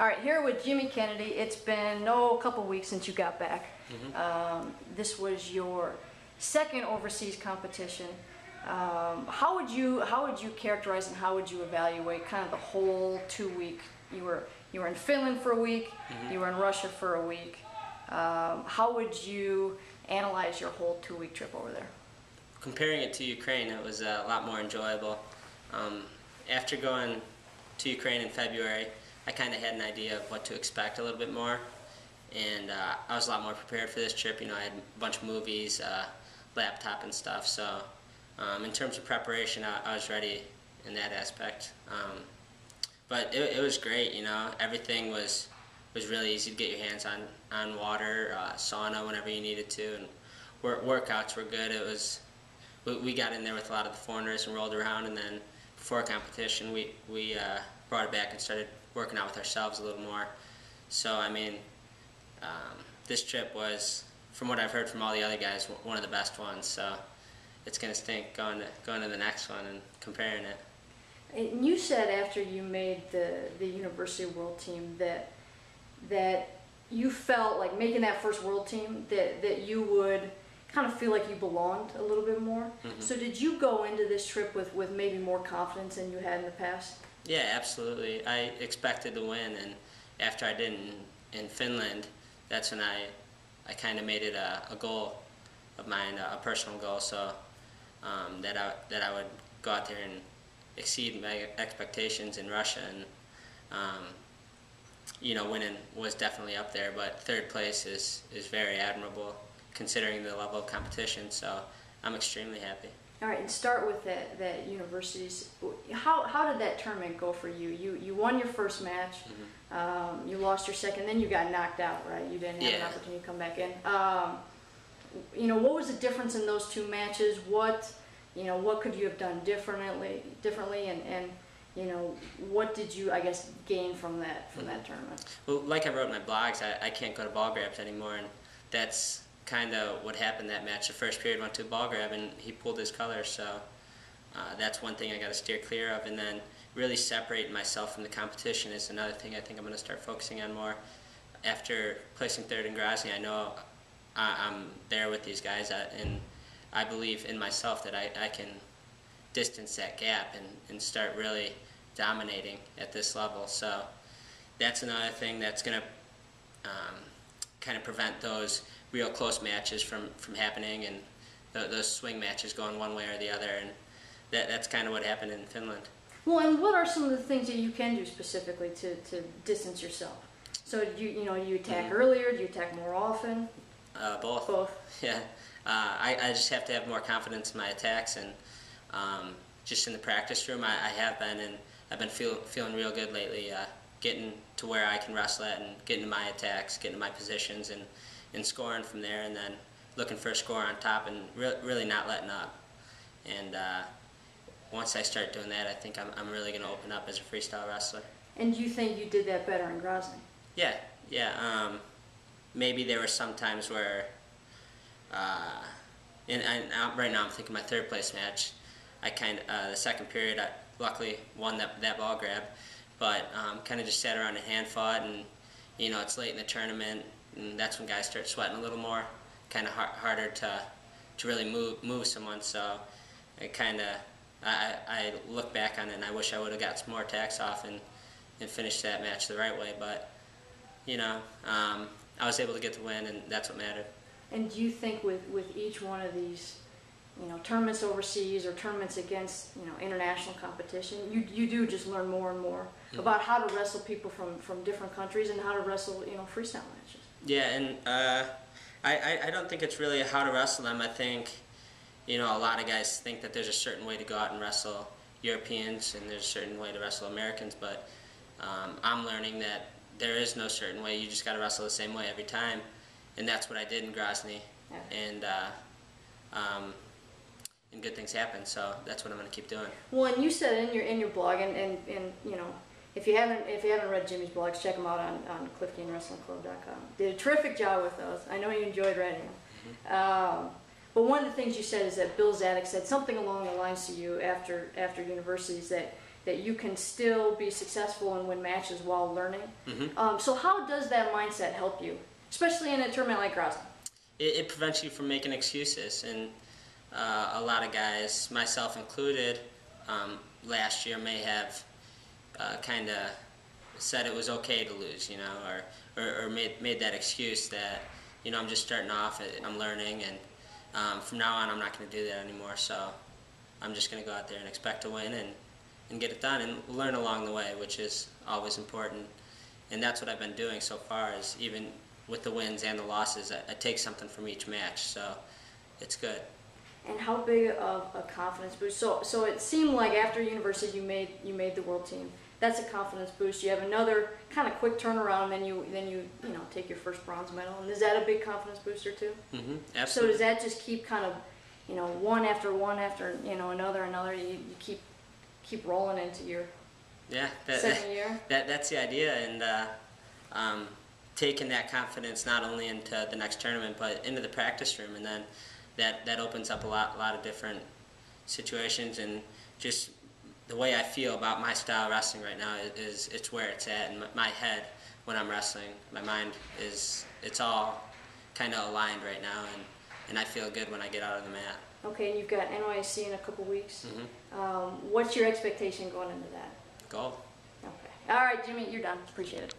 All right, here with Jimmy Kennedy. It's been a couple weeks since you got back. This was your second overseas competition. How would you characterize and how would you evaluate kind of the whole 2 week? You were in Finland for a week. You were in Russia for a week. How would you analyze your whole 2 week trip over there? Comparing it to Ukraine, it was a lot more enjoyable. After going to Ukraine in February, I kind of had an idea of what to expect a little bit more, and I was a lot more prepared for this trip. You know, I had a bunch of movies, laptop and stuff, so in terms of preparation, I was ready in that aspect. But it was great, you know. Everything was really easy to get your hands on water, sauna whenever you needed to, and workouts were good. It was, we got in there with a lot of the foreigners and rolled around, and then before competition, we brought it back and started working out with ourselves a little more. So, I mean, this trip was, from what I've heard from all the other guys, one of the best ones. So it's going to stink going to the next one and comparing it. And you said after you made the University World Team that you felt like making that first World Team that you would kind of feel like you belonged a little bit more. So did you go into this trip with maybe more confidence than you had in the past? Yeah, absolutely. I expected to win, and after I did in Finland, that's when I kind of made it a goal of mine, a personal goal, so that I would go out there and exceed my expectations in Russia, and you know, winning was definitely up there, but third place is very admirable considering the level of competition, so I'm extremely happy. All right, and start with that universities. How did that tournament go for you? You won your first match, you lost your second, then you got knocked out, right? You didn't have an opportunity to come back in. You know, what was the difference in those two matches? What could you have done differently, and you know, what did you, I guess, gain from that tournament? Well, like I wrote in my blogs, I can't go to ball grabs anymore, and that's kind of what happened that match. The first period went to a ball grab, and he pulled his color, so that's one thing I got to steer clear of. And then really separating myself from the competition is another thing I think I'm going to start focusing on more. After placing third in Grozny, I know I'm there with these guys, and I believe in myself that I can distance that gap and start really dominating at this level. So that's another thing that's going to kind of prevent those real close matches from happening, and those swing matches going one way or the other, and that's kind of what happened in Finland. Well, and what are some of the things that you can do specifically to distance yourself? So do you attack earlier? Do you attack more often? Both. Both. Yeah. I just have to have more confidence in my attacks, and just in the practice room I have been, and I've been feeling real good lately, getting to where I can wrestle at and getting to my attacks, getting to my positions, and scoring from there, and then looking for a score on top and really not letting up. And once I start doing that, I think I'm really going to open up as a freestyle wrestler. And you think you did that better in Grozny? Yeah. Maybe there were some times where, right now I'm thinking my third place match, the second period I luckily won that ball grab, but kind of just sat around and hand fought, and you know, it's late in the tournament, and that's when guys start sweating a little more, kind of harder to really move someone. So I look back on it, and I wish I would have got some more attacks off and finished that match the right way. But you know, I was able to get the win, and that's what mattered. And do you think with each one of these, you know, tournaments overseas or tournaments against, you know, international competition, you do just learn more and more about how to wrestle people from different countries and how to wrestle, you know, freestyle matches? Yeah, and I don't think it's really how to wrestle them. I think, you know, a lot of guys think that there's a certain way to go out and wrestle Europeans and there's a certain way to wrestle Americans, but I'm learning that there is no certain way. You just got to wrestle the same way every time, and that's what I did in Grozny. Yeah. And good things happen, so that's what I'm going to keep doing. Well, and you said in your blog, and you know, if you haven't read Jimmy's blogs, check them out on cliftonewrestlingclub.com. Did a terrific job with those. I know you enjoyed writing them. But one of the things you said is that Bill Zadek said something along the lines to you after universities that that you can still be successful and win matches while learning. So how does that mindset help you, especially in a tournament like Grozny? It prevents you from making excuses, and a lot of guys, myself included, last year may have kind of said it was okay to lose, you know, or made that excuse that, you know, I'm just starting off, I'm learning, and from now on I'm not going to do that anymore. So I'm just going to go out there and expect to win and get it done and learn along the way, which is always important. And that's what I've been doing so far, is even with the wins and the losses, I take something from each match, so it's good. And how big of a confidence boost? So it seemed like after university you made the world team. That's a confidence boost. You have another kind of quick turnaround, and then you take your first bronze medal. And is that a big confidence booster too? Absolutely. So does that just keep kind of, one after another, you keep rolling into your second year? That's the idea, and taking that confidence not only into the next tournament but into the practice room, and then that opens up a lot of different situations, and just the way I feel about my style of wrestling right now is it's where it's at in my head when I'm wrestling. My mind it's all kind of aligned right now, and I feel good when I get out of the mat. Okay, and you've got NYC in a couple weeks. What's your expectation going into that? Gold. Okay. All right, Jimmy, you're done. Appreciate it.